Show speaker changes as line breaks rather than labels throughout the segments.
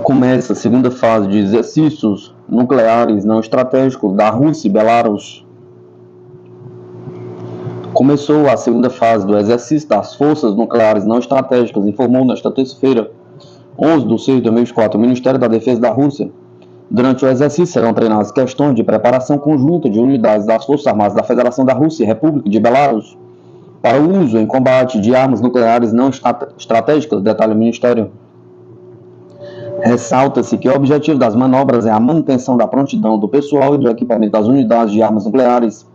Começa a segunda fase de exercícios nucleares não estratégicos da Rússia e Belarus. Começou a segunda fase do exercício das forças nucleares não estratégicas, informou nesta terça-feira, 11 de 6 de 2024, o Ministério da Defesa da Rússia. Durante o exercício serão treinadas questões de preparação conjunta de unidades das Forças Armadas da Federação da Rússia e República de Belarus para o uso em combate de armas nucleares não estratégicas, detalha o Ministério. Ressalta-se que o objetivo das manobras é a manutenção da prontidão do pessoal e do equipamento das unidades de armas nucleares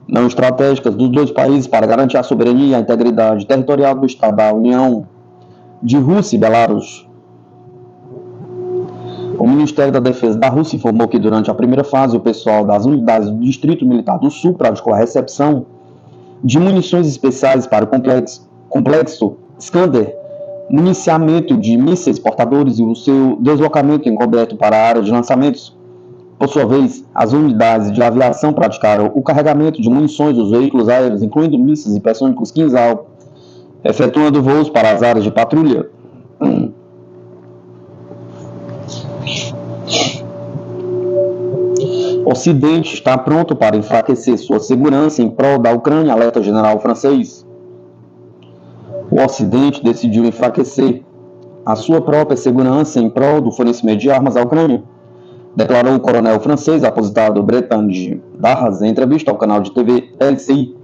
não estratégicas dos dois países para garantir a soberania e a integridade territorial do Estado da União de Rússia e Belarus. O Ministério da Defesa da Rússia informou que durante a primeira fase o pessoal das unidades do Distrito Militar do Sul praticou a recepção de munições especiais para o complexo Iskander, municiamento de mísseis portadores e o seu deslocamento encoberto para a área de lançamentos. Por sua vez, as unidades de aviação praticaram o carregamento de munições dos veículos aéreos, incluindo mísseis hipersônicos Kinzhal, efetuando voos para as áreas de patrulha. O Ocidente está pronto para enfraquecer sua segurança em prol da Ucrânia, alerta general francês. O Ocidente decidiu enfraquecer a sua própria segurança em prol do fornecimento de armas à Ucrânia, declarou o coronel francês aposentado Bretange Darras em entrevista ao canal de TV LCI.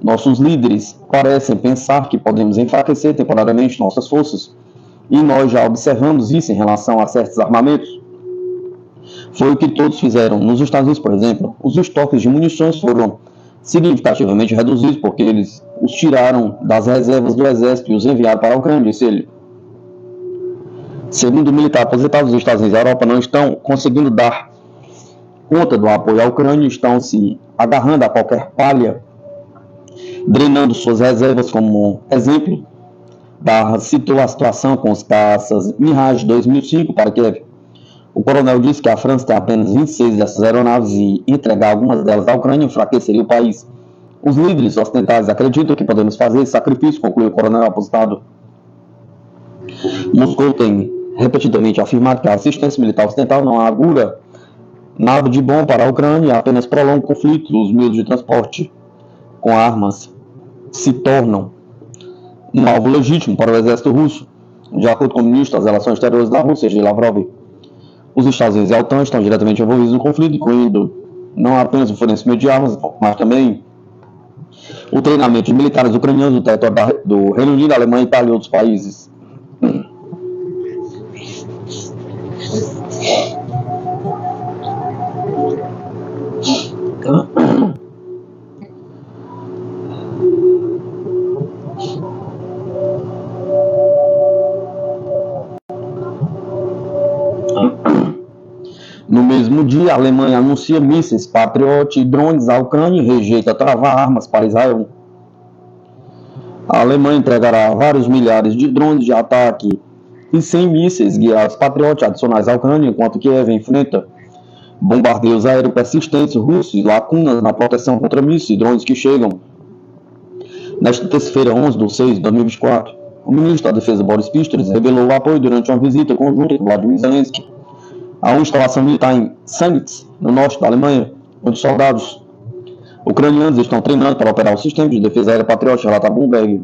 Nossos líderes parecem pensar que podemos enfraquecer temporariamente nossas forças, e nós já observamos isso em relação a certos armamentos. Foi o que todos fizeram. Nos Estados Unidos, por exemplo, os estoques de munições foram significativamente reduzidos porque eles os tiraram das reservas do exército e os enviaram para a Ucrânia, disse ele. Segundo o militar aposentado, os Estados Unidos e a Europa não estão conseguindo dar conta do apoio à Ucrânia, estão se agarrando a qualquer palha, drenando suas reservas. Como exemplo, citou a situação com os caças Mirage 2005 para Kiev. O coronel disse que a França tem apenas 26 dessas aeronaves e entregar algumas delas à Ucrânia enfraqueceria o país. Os líderes ocidentais acreditam que podemos fazer esse sacrifício, concluiu o coronel aposentado. Moscou tem repetidamente afirmado que a assistência militar ocidental não augura nada de bom para a Ucrânia e apenas prolonga o conflito. Os meios de transporte com armas se tornam um alvo legítimo para o exército russo, de acordo com o ministro das Relações Exteriores da Rússia, Sergei Lavrov. Os Estados Unidos e a OTAN estão diretamente envolvidos no conflito, incluindo não apenas o fornecimento de armas, mas também o treinamento de militares ucranianos no território do Reino Unido, Alemanha, Itália e outros países. No mesmo dia, a Alemanha anuncia mísseis Patriot e drones à Ucrânia e rejeita travar armas para Israel. A Alemanha entregará vários milhares de drones de ataque e 100 mísseis guiados Patriot adicionais à Ucrânia, enquanto Kiev enfrenta bombardeios aéreos persistentes russos e lacunas na proteção contra mísseis e drones que chegam. Nesta terça-feira, 11 de 6 de 2024, o ministro da Defesa Boris Pistorius revelou o apoio durante uma visita conjunta com Vladimir Zelensky a uma instalação militar em Sanitz, no norte da Alemanha, onde soldados ucranianos estão treinando para operar o sistema de defesa aérea Patriot, relata Bloomberg.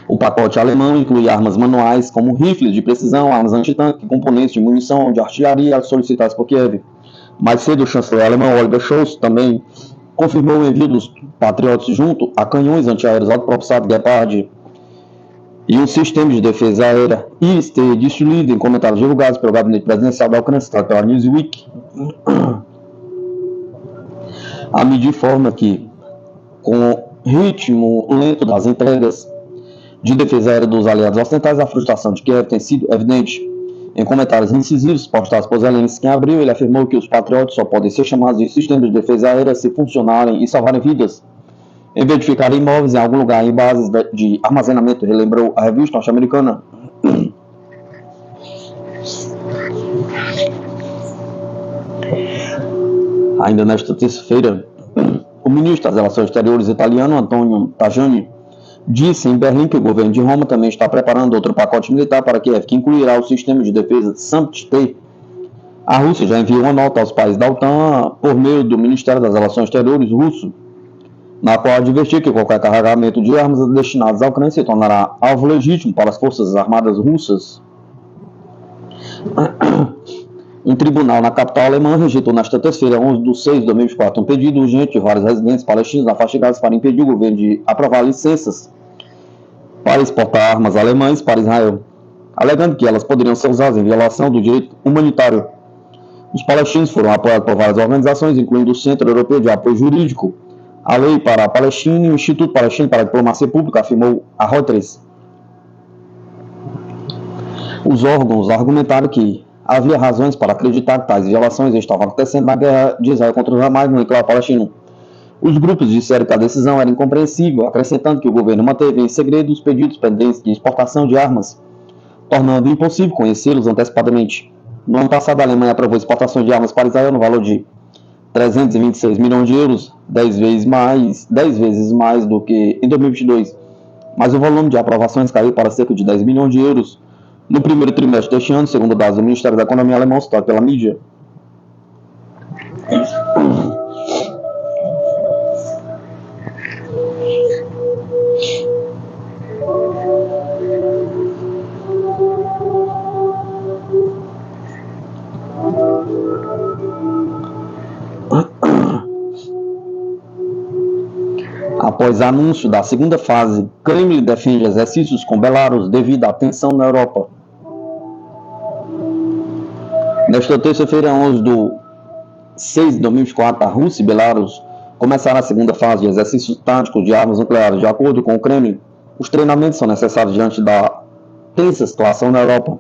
O pacote alemão inclui armas manuais como rifles de precisão, armas antitanque, componentes de munição de artilharia solicitados por Kiev. Mais cedo, o chanceler alemão Olga Scholz também confirmou o envio dos Patriots junto a canhões antiaéreos autopropulsados Gepard e um sistema de defesa aérea IST, destruído em comentários divulgados pelo gabinete presidencial da Ucrânia, citado pela Newsweek. A medida informa que, com o ritmo lento das entregas de defesa aérea dos aliados ocidentais, a frustração de Kiev tem sido evidente. Em comentários incisivos postados por Zelensky em abril, ele afirmou que os Patriots só podem ser chamados de sistemas de defesa aérea se funcionarem e salvarem vidas, em vez de ficarem imóveis em algum lugar em bases de armazenamento, relembrou a revista norte-americana. Ainda nesta terça-feira, O ministro das Relações Exteriores italiano, Antonio Tajani, disse em Berlim que o governo de Roma também está preparando outro pacote militar para Kiev, que incluirá o sistema de defesa SAMP-T. A Rússia já enviou uma nota aos países da OTAN por meio do Ministério das Relações Exteriores russo, na qual advertiu que qualquer carregamento de armas destinadas à Ucrânia se tornará alvo legítimo para as forças armadas russas. Um tribunal na capital alemã rejeitou nesta terça-feira, 11/6 de 2024, um pedido urgente de vários residentes palestinos na faixa de Gaza para impedir o governo de aprovar licenças para exportar armas alemãs para Israel, alegando que elas poderiam ser usadas em violação do direito humanitário. Os palestinos foram apoiados por várias organizações, incluindo o Centro Europeu de Apoio Jurídico, a Lei para a Palestina e o Instituto Palestino para a Diplomacia Pública, afirmou a Reuters. Os órgãos argumentaram que havia razões para acreditar que tais violações estavam acontecendo na guerra de Israel contra os Hamas no enclave palestino. Os grupos disseram que a decisão era incompreensível, acrescentando que o governo manteve em segredo os pedidos pendentes de exportação de armas, tornando impossível conhecê-los antecipadamente. No ano passado, a Alemanha aprovou exportações de armas para Israel no valor de 326 milhões de euros, 10 vezes mais do que em 2022. Mas o volume de aprovações caiu para cerca de 10 milhões de euros no primeiro trimestre deste ano, segundo dados do Ministério da Economia alemão citado pela mídia. Após anúncio da segunda fase, Kremlin defende exercícios com Belarus devido à tensão na Europa. Nesta terça-feira, 11/6 de 2024, a Rússia e Belarus começaram a segunda fase de exercícios táticos de armas nucleares. De acordo com o Kremlin, os treinamentos são necessários diante da tensa situação na Europa.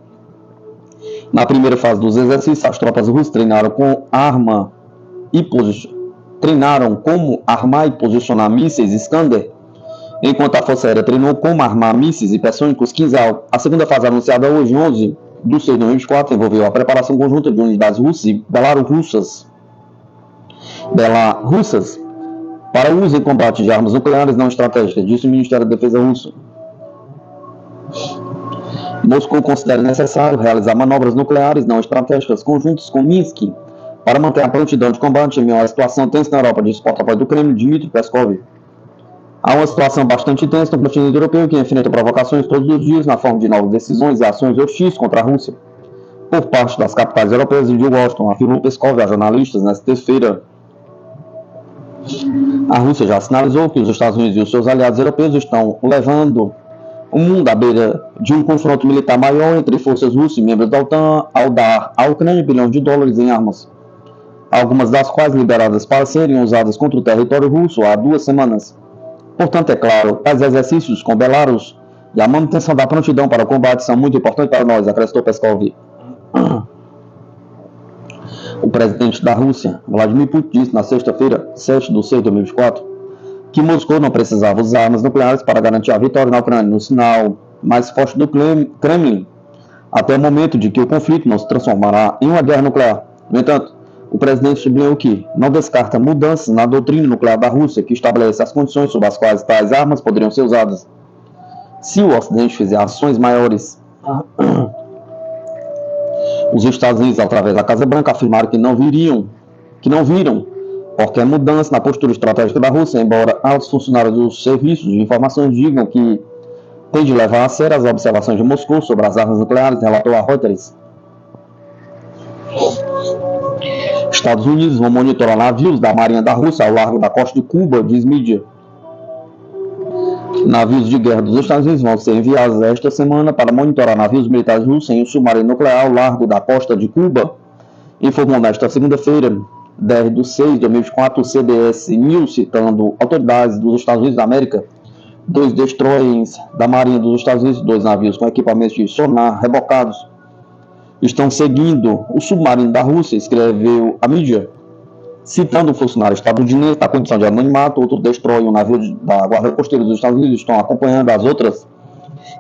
Na primeira fase dos exercícios, as tropas russas treinaram como armar e posicionar mísseis Iskander, enquanto a Força Aérea treinou como armar mísseis hipersônicos Kinzhal. A segunda fase anunciada hoje, 11/6 de 2024, envolveu a preparação conjunta de unidades russas e belarusas para uso em combate de armas nucleares não estratégicas, disse o Ministério da Defesa russo. Moscou considera necessário realizar manobras nucleares não estratégicas conjuntas com Minsk para manter a prontidão de combate em meio à situação tensa na Europa, disse o porta-voz do Kremlin, Dmitry Peskov. Há uma situação bastante tensa no continente europeu que enfrenta provocações todos os dias na forma de novas decisões e ações hostis contra a Rússia por parte das capitais europeias e de Washington, afirmou Peskov a jornalistas nesta terça-feira. A Rússia já sinalizou que os Estados Unidos e os seus aliados europeus estão levando o mundo à beira de um confronto militar maior entre forças russas e membros da OTAN ao dar à Ucrânia bilhões de dólares em armas, algumas das quais liberadas para serem usadas contra o território russo há 2 semanas. Portanto, é claro, os exercícios com Belarus e a manutenção da prontidão para o combate são muito importantes para nós, acrescentou Peskov. O presidente da Rússia, Vladimir Putin, disse na sexta-feira, 7/6 de 2024, que Moscou não precisava usar armas nucleares para garantir a vitória na Ucrânia, no sinal mais forte do Kremlin, até o momento de que o conflito não se transformará em uma guerra nuclear. No entanto, o presidente sublinhou que não descarta mudanças na doutrina nuclear da Rússia, que estabelece as condições sob as quais tais armas poderiam ser usadas. Se o Ocidente fizer ações maiores, os Estados Unidos, através da Casa Branca, afirmaram que não viram qualquer mudança na postura estratégica da Rússia, embora altos funcionários dos serviços de informações digam que tem de levar a sério as observações de Moscou sobre as armas nucleares, relatou a Reuters. Estados Unidos vão monitorar navios da Marinha da Rússia ao largo da costa de Cuba, diz mídia. Navios de guerra dos Estados Unidos vão ser enviados esta semana para monitorar navios militares russos em um submarino nuclear ao largo da costa de Cuba, informou nesta segunda-feira, 10/6 de 2024, o CBS News, citando autoridades dos Estados Unidos da América. 2 destroyers da Marinha dos Estados Unidos, 2 navios com equipamentos de sonar rebocados estão seguindo o submarino da Rússia, escreveu a mídia, citando um funcionário estadunidense na condição de anonimato. Outro destroyer e um navio da Guarda Costeira dos Estados Unidos estão acompanhando as outras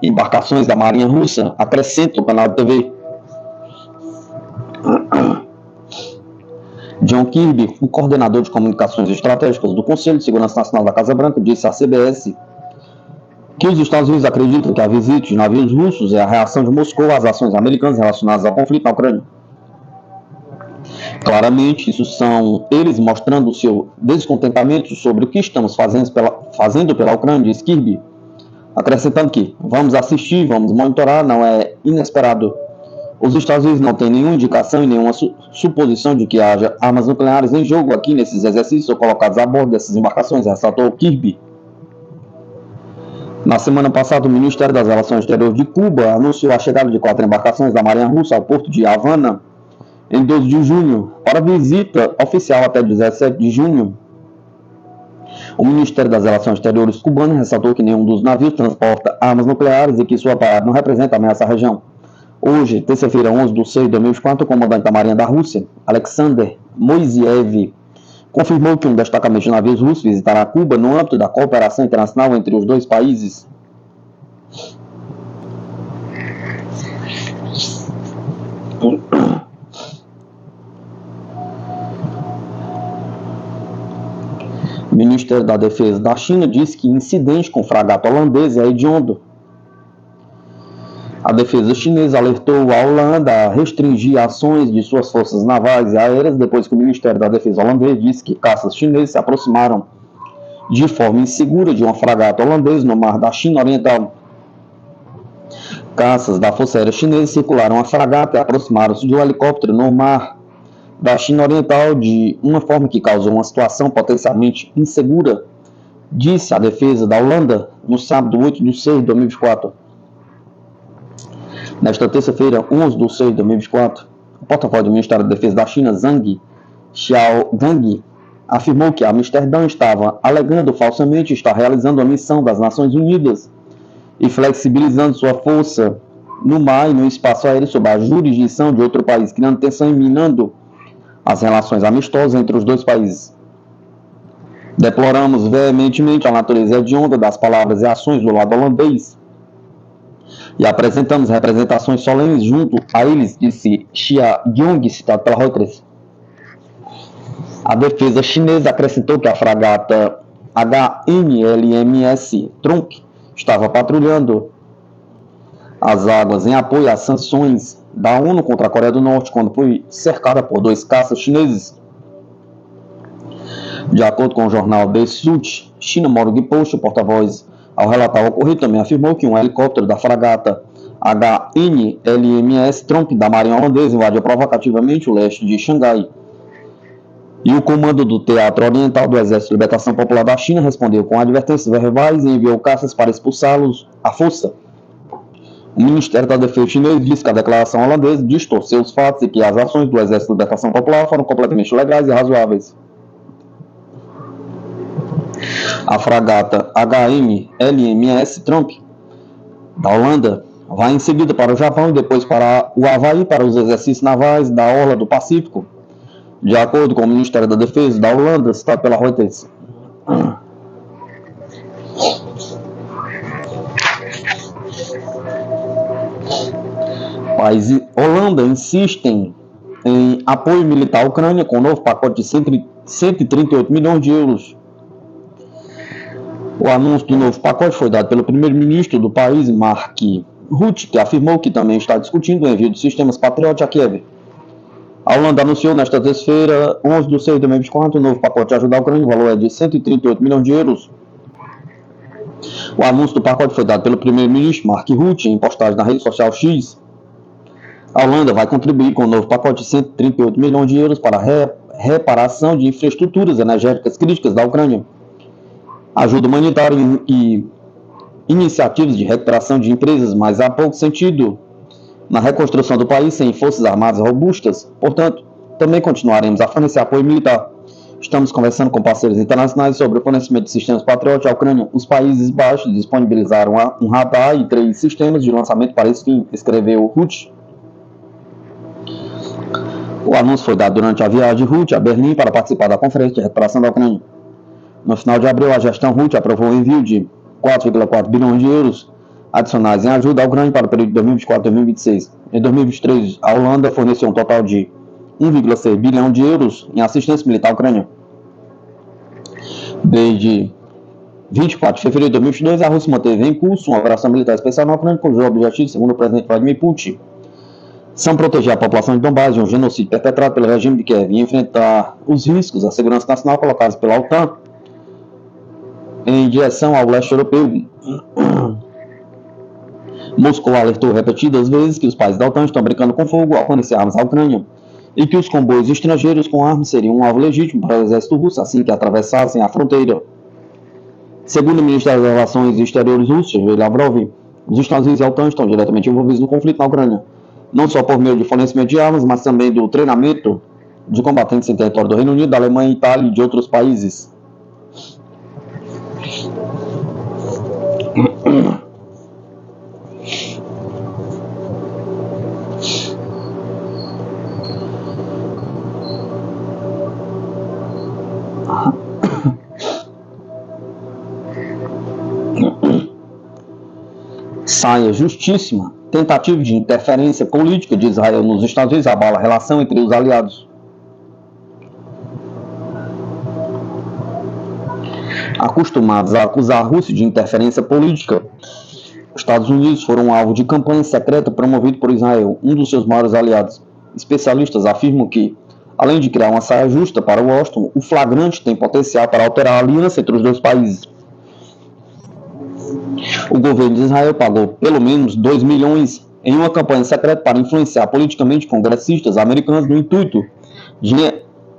embarcações da Marinha Russa, acrescenta o canal de TV. De John Kirby, o coordenador de comunicações estratégicas do Conselho de Segurança Nacional da Casa Branca, disse à CBS que os Estados Unidos acreditam que a visita de navios russos é a reação de Moscou às ações americanas relacionadas ao conflito na Ucrânia. Claramente, isso são eles mostrando o seu descontentamento sobre o que estamos fazendo pela Ucrânia, diz Kirby, acrescentando que vamos assistir, vamos monitorar, não é inesperado. Os Estados Unidos não têm nenhuma indicação e nenhuma suposição de que haja armas nucleares em jogo aqui nesses exercícios ou colocados a bordo dessas embarcações, ressaltou Kirby. Na semana passada, o Ministério das Relações Exteriores de Cuba anunciou a chegada de 4 embarcações da Marinha Russa ao porto de Havana em 12 de junho, para visita oficial até 17 de junho. O Ministério das Relações Exteriores cubano ressaltou que nenhum dos navios transporta armas nucleares e que sua parada não representa ameaça à região. Hoje, terça-feira, 11 de 6 de 2004, o comandante da Marinha da Rússia, Alexander Moiseev, confirmou que um destacamento de navios russos visitará Cuba no âmbito da cooperação internacional entre os dois países. O Ministério da Defesa da China disse que incidente com fragata holandesa é hediondo. A defesa chinesa alertou a Holanda a restringir ações de suas forças navais e aéreas depois que o Ministério da Defesa holandês disse que caças chineses se aproximaram de forma insegura de uma fragata holandesa no mar da China Oriental. Caças da Força Aérea Chinesa circularam a fragata e aproximaram-se de um helicóptero no mar da China Oriental de uma forma que causou uma situação potencialmente insegura, disse a defesa da Holanda no sábado 8 de 6 de 2024. Nesta terça-feira, 11 de 6 de 2024, o porta-voz do Ministério da Defesa da China, Zhang Xiaogang, afirmou que Amsterdã estava alegando falsamente estar realizando a missão das Nações Unidas e flexibilizando sua força no mar e no espaço aéreo sob a jurisdição de outro país, criando tensão e minando as relações amistosas entre os dois países. Deploramos veementemente a natureza hedionda das palavras e ações do lado holandês e apresentamos representações solenes junto a eles, disse Xia Gyong, citado pela Reuters. A defesa chinesa acrescentou que a fragata HMLMS Trump estava patrulhando as águas em apoio às sanções da ONU contra a Coreia do Norte quando foi cercada por 2 caças chineses. De acordo com o jornal The Sud China Morning Post, o porta-voz, ao relatar o ocorrido, também afirmou que um helicóptero da fragata HMLMS Trump da Marinha Holandesa invadiu provocativamente o leste de Xangai. E o comando do Teatro Oriental do Exército de Libertação Popular da China respondeu com advertências verbais e enviou caças para expulsá-los à força. O Ministério da Defesa chinês disse que a declaração holandesa distorceu os fatos e que as ações do Exército de Libertação Popular foram completamente legais e razoáveis. A fragata HMLMS Trump da Holanda vai em seguida para o Japão e depois para o Havaí para os exercícios navais da Orla do Pacífico, de acordo com o Ministério da Defesa da Holanda, citado pela Reuters. País Holanda insistem em apoio militar à Ucrânia com um novo pacote de 138 milhões de euros. O anúncio do novo pacote foi dado pelo primeiro-ministro do país, Mark Rutte, que afirmou que também está discutindo o envio de sistemas Patriot a Kiev. A Holanda anunciou nesta terça-feira, 11 de 6 de 2024, um novo pacote de ajuda à Ucrânia, o valor é de 138 milhões de euros. O anúncio do pacote foi dado pelo primeiro-ministro Mark Rutte em postagem na rede social X. A Holanda vai contribuir com um novo pacote de 138 milhões de euros para a reparação de infraestruturas energéticas críticas da Ucrânia, ajuda humanitária e iniciativas de recuperação de empresas, mas há pouco sentido na reconstrução do país sem forças armadas robustas. Portanto, também continuaremos a fornecer apoio militar. Estamos conversando com parceiros internacionais sobre o fornecimento de sistemas Patriot à Ucrânia. Os Países Baixos disponibilizaram um radar e 3 sistemas de lançamento para esse fim, escreveu Rutte. O anúncio foi dado durante a viagem de Rutte a Berlim para participar da Conferência de Recuperação da Ucrânia. No final de abril, a gestão Rutte aprovou o envio de 4,4 bilhões de euros adicionais em ajuda à Ucrânia para o período de 2024 e 2026. Em 2023, a Holanda forneceu um total de 1,6 bilhão de euros em assistência militar à Ucrânia. Desde 24 de fevereiro de 2022, a Rússia manteve em curso uma operação militar especial na Ucrânia, cujos objetivos, segundo o presidente Vladimir Putin, são proteger a população de Donbás de um genocídio perpetrado pelo regime de Kiev e enfrentar os riscos à segurança nacional colocados pela OTAN em direção ao leste europeu. Moscou alertou repetidas vezes que os países da OTAN estão brincando com fogo ao fornecer armas à Ucrânia e que os comboios estrangeiros com armas seriam um alvo legítimo para o exército russo assim que atravessassem a fronteira. Segundo o ministro das Relações Exteriores russo, Sergei Lavrov, os Estados Unidos e a OTAN estão diretamente envolvidos no conflito na Ucrânia, não só por meio de fornecimento de armas, mas também do treinamento de combatentes em território do Reino Unido, da Alemanha, Itália e de outros países. Saia justíssima. Tentativa de interferência política de Israel nos Estados Unidos abala a relação entre os aliados. Acostumados a acusar a Rússia de interferência política, os Estados Unidos foram alvo de campanha secreta promovida por Israel, um dos seus maiores aliados. Especialistas afirmam que, além de criar uma saia justa para Washington, o flagrante tem potencial para alterar a aliança entre os dois países. O governo de Israel pagou pelo menos 2 milhões em uma campanha secreta para influenciar politicamente congressistas americanos no intuito de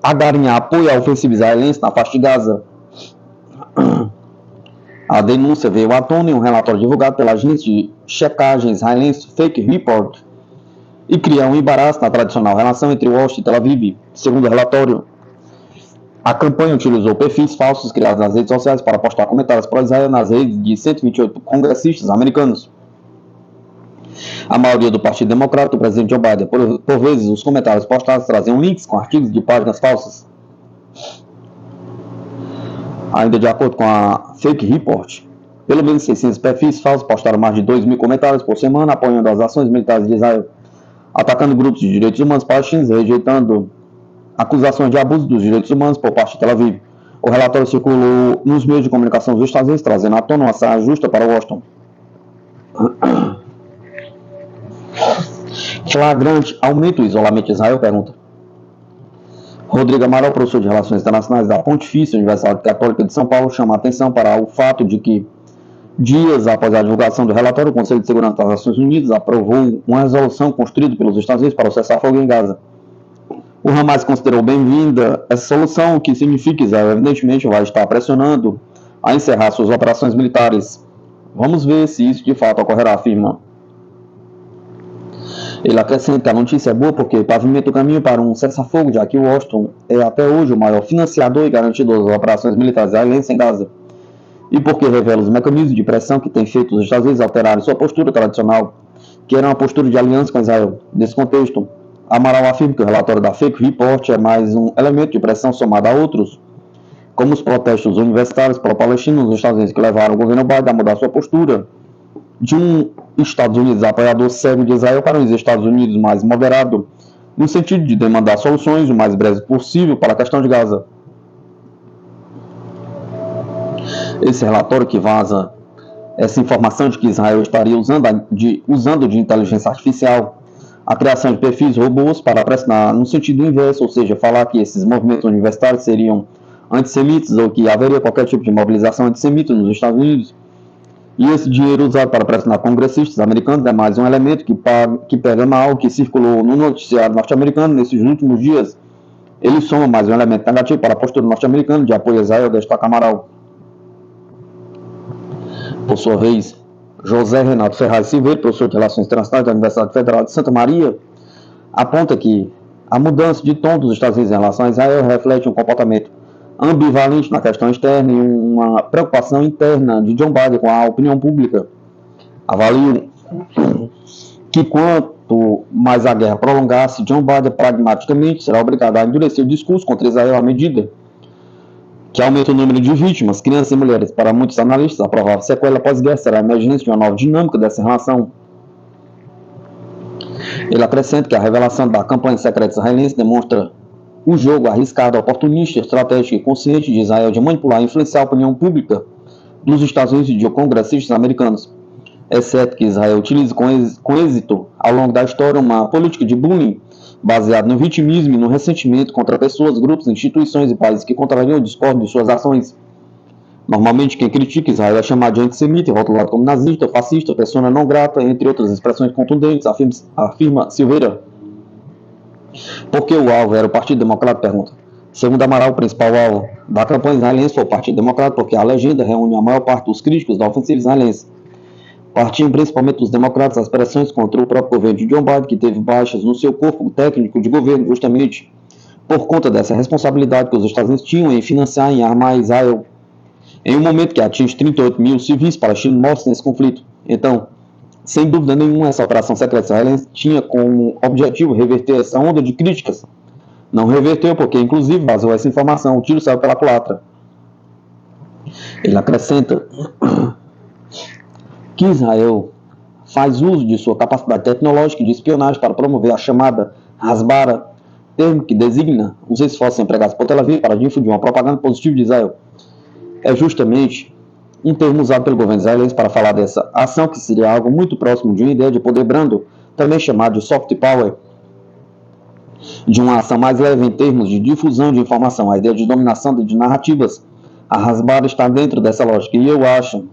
agarinhar apoio à ofensiva israelense na faixa de Gaza. A denúncia veio à tona em um relatório divulgado pela agência de checagem israelense Fake Report e cria um embaraço na tradicional relação entre Washington e Tel Aviv. Segundo o relatório, a campanha utilizou perfis falsos criados nas redes sociais para postar comentários pró-Israel nas redes de 128 congressistas americanos. A maioria do Partido Democrata do presidente Joe Biden. Por vezes, os comentários postados traziam links com artigos de páginas falsas. Ainda de acordo com a Fake Report, pelo menos 600 perfis falsos postaram mais de 2.000 comentários por semana apoiando as ações militares de Israel, atacando grupos de direitos humanos palestinos e rejeitando acusações de abuso dos direitos humanos por parte de Tel Aviv. O relatório circulou nos meios de comunicação dos Estados Unidos, trazendo à tona uma saia justa para Washington. Flagrante aumento do isolamento de Israel? Pergunta. Rodrigo Amaral, professor de Relações Internacionais da Pontifícia Universidade Católica de São Paulo, chama a atenção para o fato de que, dias após a divulgação do relatório, o Conselho de Segurança das Nações Unidas aprovou uma resolução construída pelos Estados Unidos para o cessar-fogo em Gaza. O Hamas considerou bem-vinda essa solução, o que significa que Israel, evidentemente, vai estar pressionando a encerrar suas operações militares. Vamos ver se isso de fato ocorrerá, afirma. Ele acrescenta que a notícia é boa porque pavimenta o caminho para um cessar-fogo, já que Washington é até hoje o maior financiador e garantidor das operações militares israelenses em Gaza, e porque revela os mecanismos de pressão que têm feito os Estados Unidos alterarem sua postura tradicional, que era uma postura de aliança com Israel. Nesse contexto, Amaral afirma que o relatório da Fake Report é mais um elemento de pressão somado a outros, como os protestos universitários pró-palestinos nos Estados Unidos, que levaram o governo Biden a mudar sua postura de um Estados Unidos apoiador cego de Israel para um Estados Unidos mais moderado, no sentido de demandar soluções o mais breve possível para a questão de Gaza. Esse relatório que vaza essa informação de que Israel estaria usando de inteligência artificial, a criação de perfis robôs para pressionar no sentido inverso, ou seja, falar que esses movimentos universitários seriam antissemitas ou que haveria qualquer tipo de mobilização antissemita nos Estados Unidos. E esse dinheiro usado para pressionar congressistas americanos é mais um elemento que pega mal, que circulou no noticiário norte-americano nesses últimos dias. Ele soma mais um elemento negativo para a postura norte-americana de apoio a Israel, destaca Amaral. Por sua vez, José Renato Ferraz Silveira, professor de Relações Internacionais da Universidade Federal de Santa Maria, aponta que a mudança de tom dos Estados Unidos em relação a Israel reflete um comportamento ambivalente na questão externa e uma preocupação interna de Joe Biden com a opinião pública. Avalio que quanto mais a guerra prolongar-se, Joe Biden pragmaticamente será obrigado a endurecer o discurso contra Israel à medida que aumenta o número de vítimas, crianças e mulheres. Para muitos analistas, a provável sequela pós-guerra será a emergência de uma nova dinâmica dessa relação. Ele acrescenta que a revelação da campanha secreta israelense demonstra o jogo arriscado, oportunista, estratégico e consciente de Israel de manipular e influenciar a opinião pública dos Estados Unidos e de congressistas americanos. É certo que Israel utiliza com êxito, ao longo da história, uma política de bullying baseada no vitimismo e no ressentimento contra pessoas, grupos, instituições e países que contrariam ou discordam de suas ações. Normalmente, quem critica Israel é chamado de antissemita e rotulado como nazista, fascista, persona não grata, entre outras expressões contundentes, afirma Silveira. Por que o alvo era o Partido Democrata? Pergunta. Segundo Amaral, o principal alvo da campanha israelense foi o Partido Democrata, porque a legenda reúne a maior parte dos críticos da ofensiva israelense. Partiam principalmente dos democratas as pressões contra o próprio governo de John Biden, que teve baixas no seu corpo técnico de governo, justamente por conta dessa responsabilidade que os Estados Unidos tinham em financiar e armar Israel, em um momento que atinge 38 mil civis palestinos mortos nesse conflito. Então, sem dúvida nenhuma, essa operação secreta israelense tinha como objetivo reverter essa onda de críticas. Não reverteu porque, inclusive, vazou essa informação, o tiro saiu pela culatra. Ele acrescenta que Israel faz uso de sua capacidade tecnológica de espionagem para promover a chamada Hasbara, termo que designa os esforços empregados por Tel Aviv para difundir uma propaganda positiva de Israel. É justamente um termo usado pelo governo israelense para falar dessa ação, que seria algo muito próximo de uma ideia de poder brando, também chamado de soft power, de uma ação mais leve em termos de difusão de informação, a ideia de dominação de narrativas. A Hasbara está dentro dessa lógica, e eu acho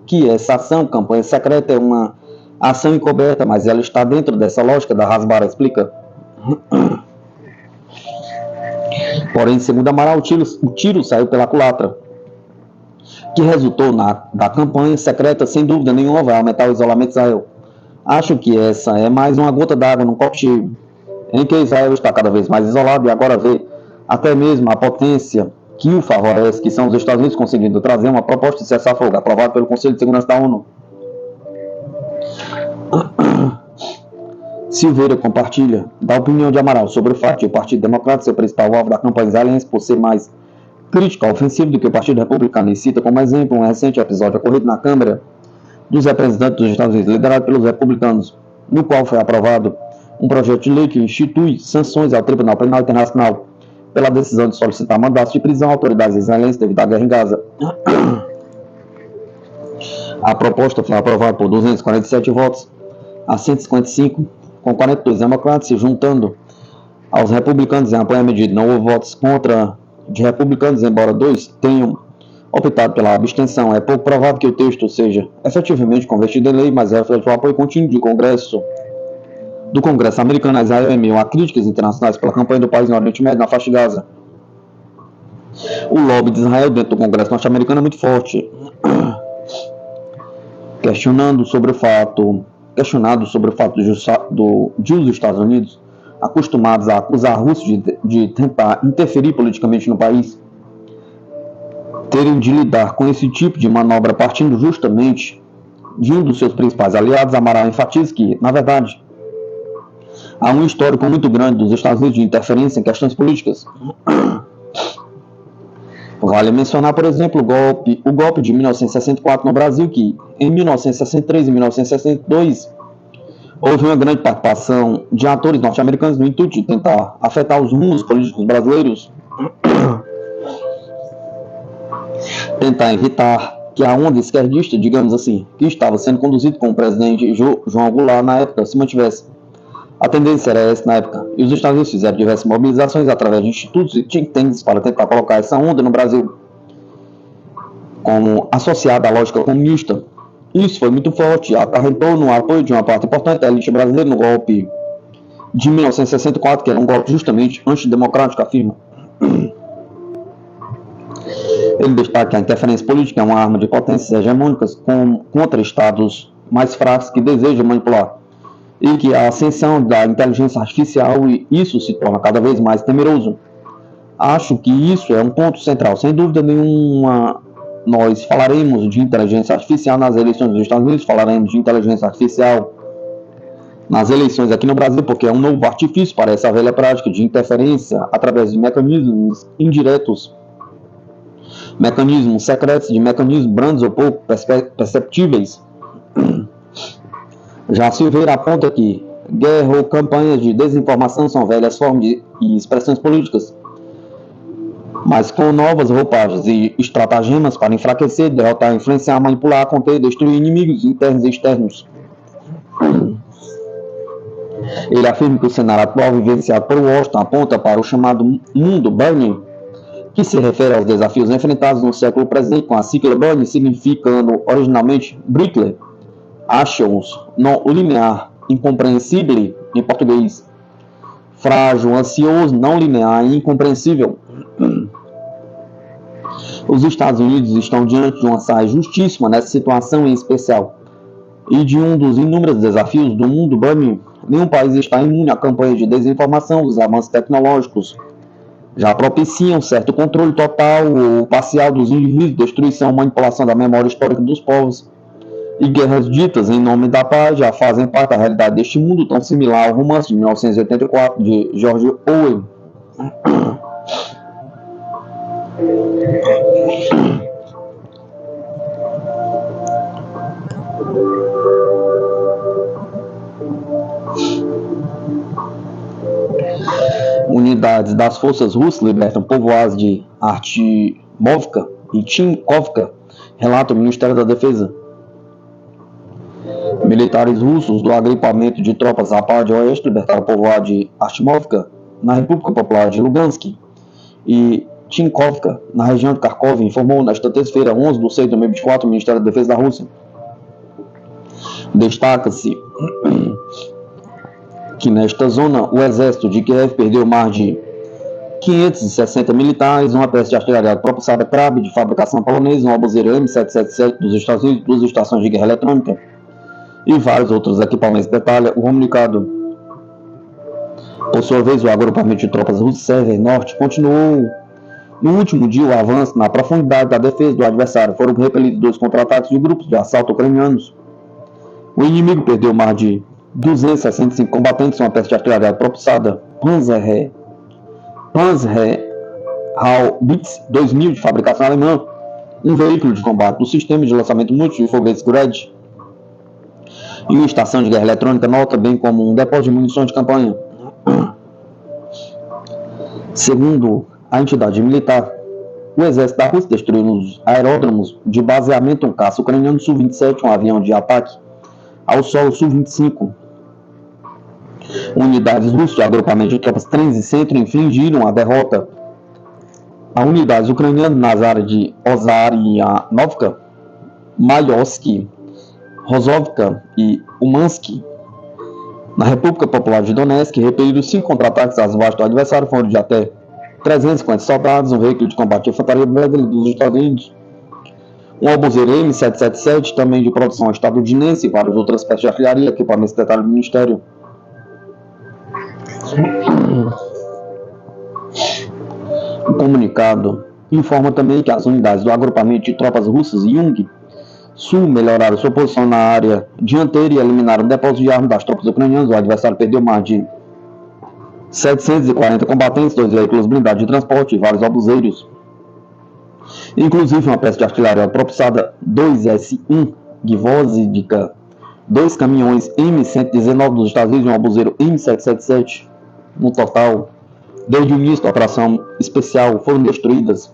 que essa ação, campanha secreta, é uma ação encoberta, mas ela está dentro dessa lógica da Hasbara, explica. Porém, segundo Amaral, o tiro saiu pela culatra, que resultou da campanha secreta, sem dúvida nenhuma, vai aumentar o isolamento de Israel. Acho que essa é mais uma gota d'água num copo cheio, em que Israel está cada vez mais isolado e agora vê até mesmo a potência que o favorece, que são os Estados Unidos, conseguindo trazer uma proposta de cessar-fogo aprovada pelo Conselho de Segurança da ONU. Silveira compartilha da opinião de Amaral sobre o fato de o Partido Democrata ser o principal alvo da campanha israelense por ser mais crítico ofensivo do que o Partido Republicano, e cita como exemplo um recente episódio ocorrido na Câmara dos Representantes dos Estados Unidos, liderado pelos republicanos, no qual foi aprovado um projeto de lei que institui sanções ao Tribunal Penal Internacional pela decisão de solicitar mandatos de prisão a autoridades israelenses devido à guerra em Gaza. A proposta foi aprovada por 247 votos a 155, com 42 democratas se juntando aos republicanos em apoio à medida. Não houve votos contra de republicanos, embora 2 tenham optado pela abstenção. É pouco provável que o texto seja efetivamente convertido em lei, mas reflete o apoio contínuo do Congresso americano a Israel em meio a críticas internacionais pela campanha do país no Oriente Médio, na faixa de Gaza. O lobby de Israel dentro do Congresso norte-americano é muito forte, questionado sobre o fato de os Estados Unidos, acostumados a acusar a Rússia de tentar interferir politicamente no país, terem de lidar com esse tipo de manobra partindo justamente de um dos seus principais aliados. Amaral enfatiza que, na verdade, há um histórico muito grande dos Estados Unidos de interferência em questões políticas. Vale mencionar, por exemplo, o golpe de 1964 no Brasil, que em 1963 e 1962 houve uma grande participação de atores norte-americanos no intuito de tentar afetar os rumos políticos brasileiros, tentar evitar que a onda esquerdista, digamos assim, que estava sendo conduzida com o presidente João Goulart na época, se mantivesse. A tendência era essa na época, e os Estados Unidos fizeram diversas mobilizações através de institutos e think tanks para tentar colocar essa onda no Brasil, como associada à lógica comunista. Isso foi muito forte, acarretou no apoio de uma parte importante da elite brasileira no golpe de 1964, que era um golpe justamente antidemocrático, afirma. Ele destaca que a interferência política é uma arma de potências hegemônicas contra estados mais fracos que desejam manipular, e que a ascensão da inteligência artificial, e isso se torna cada vez mais temeroso. Acho que isso é um ponto central. Sem dúvida nenhuma, nós falaremos de inteligência artificial nas eleições dos Estados Unidos, falaremos de inteligência artificial nas eleições aqui no Brasil, porque é um novo artifício para essa velha prática de interferência através de mecanismos indiretos, mecanismos secretos, de mecanismos brandos ou pouco perceptíveis. Já Silveira aponta que Guerra ou campanhas de desinformação são velhas formas e expressões políticas, mas com novas roupagens e estratagemas para enfraquecer, derrotar, influenciar, manipular, conter, destruir inimigos internos e externos. Ele afirma que o cenário atual vivenciado por Washington aponta para o chamado mundo Burning, que se refere aos desafios enfrentados no século presente, com a sigla Burning significando originalmente Brickler, Actions, não linear, incompreensível em português, frágil, ansioso, não linear e incompreensível. Os Estados Unidos estão diante de uma saia justíssima nessa situação em especial e de um dos inúmeros desafios do mundo Burning. Nenhum país está imune à campanha de desinformação. Os avanços tecnológicos já propiciam certo controle total ou parcial dos indivíduos, destruição, manipulação da memória histórica dos povos e guerras ditas em nome da paz já fazem parte da realidade deste mundo tão similar ao romance de 1984 de George Orwell. Unidades das forças russas libertam povoados de Artmovka e Tinkovka, relata o Ministério da Defesa. Militares russos do agrupamento de tropas da parte oeste libertaram o povoado de Artmovka, na República Popular de Lugansk, e Tinkovka, na região de Kharkov, informou nesta terça-feira, 11 de 6 de 2024, o Ministério da Defesa da Rússia. Destaca-se que nesta zona o exército de Kiev perdeu mais de 560 militares, uma peça de artilharia propulsada Krab de fabricação polonesa, um obuseiro M777 dos Estados Unidos, 2 estações de guerra eletrônica e vários outros equipamentos. Detalha o comunicado. Por sua vez, o agrupamento de tropas russo Sever Norte continuou no último dia o avanço na profundidade da defesa do adversário. Foram repelidos 2 contra-ataques de grupos de assalto ucranianos. O inimigo perdeu mais de 265 combatentes, uma peça de artilharia propulsada Panzerhaubitze 2000 de fabricação alemã, um veículo de combate do sistema de lançamento múltiplo de foguetes Grad e uma estação de guerra eletrônica nota, bem como um depósito de munições de campanha. Segundo a entidade militar, o exército da Rússia destruiu nos aeródromos de baseamento um caça ucraniano Su-27, um avião de ataque ao solo Su-25. Unidades russas de agrupamento de tropas trens e centro infligiram a derrota a unidades ucranianas nas áreas de Ozarianovka, Mayorsky, Rozovka e Umansky. Na República Popular de Donetsk, repeliram 5 contra-ataques às bases do adversário, foram de até 350 soldados, um veículo de combate de infantaria Bradley dos Estados Unidos, um obuseiro M777, também de produção estadunidense, e várias outras peças de artilharia, equipamentos de detalhe do Ministério. O comunicado informa também que as unidades do agrupamento de tropas russas Jung Sul melhoraram sua posição na área dianteira e eliminaram o depósito de armas das tropas ucranianas. O adversário perdeu mais de 740 combatentes, 2 veículos blindados de transporte e vários obuseiros, inclusive uma peça de artilharia propulsada 2S1 Gvozdyka, 2 caminhões M119 dos Estados Unidos e um obuseiro M777. No total, desde o início da operação especial, foram destruídas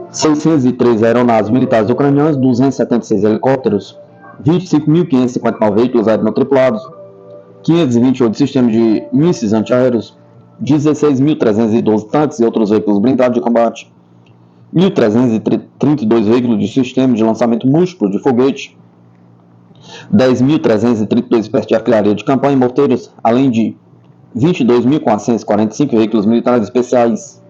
603 aeronaves militares ucranianas, 276 helicópteros, 25.559 veículos aéreos não tripulados, 528 sistemas de mísseis antiaéreos, 16.312 tanques e outros veículos blindados de combate, 1.332 veículos de sistema de lançamento múltiplo de foguete, 10.332 peças de artilharia de campanha e morteiros, além de 22.445 veículos militares especiais.